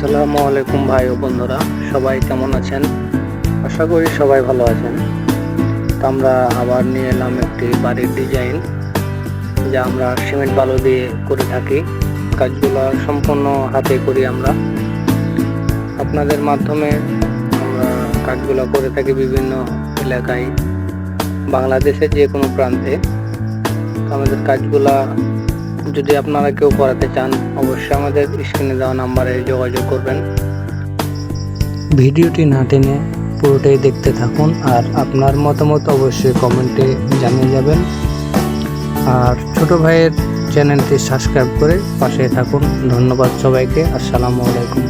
আসসালামু আলাইকুম ভাই ও বন্ধুরা, সবাই কেমন আছেন? আশা করি সবাই ভালো আছেন। তো আমরা আবার নিয়ে এলাম একটি বাড়ির ডিজাইন, যা আমরা সিমেন্ট বালু দিয়ে করে থাকি। কাজগুলো সম্পূর্ণ হাতে করি আমরা। আপনাদের মাধ্যমে আমরা কাজগুলো করে থাকি বিভিন্ন এলাকায়, বাংলাদেশের যে কোনো প্রান্তে। আমাদের কাজগুলা যদি আপনারা কেউ করাতে চান, অবশ্যই আমাদের স্ক্রিনে দেওয়া নাম্বারে যোগাযোগ করবেন। ভিডিওটি না টেনে পুরোটাই দেখতে থাকুন, আর আপনার মতামত অবশ্যই কমেন্টে জানিয়ে যাবেন। আর ছোট ভাইয়ের চ্যানেলটি সাবস্ক্রাইব করে পাশে থাকুন। ধন্যবাদ সবাইকে। আসসালামু আলাইকুম।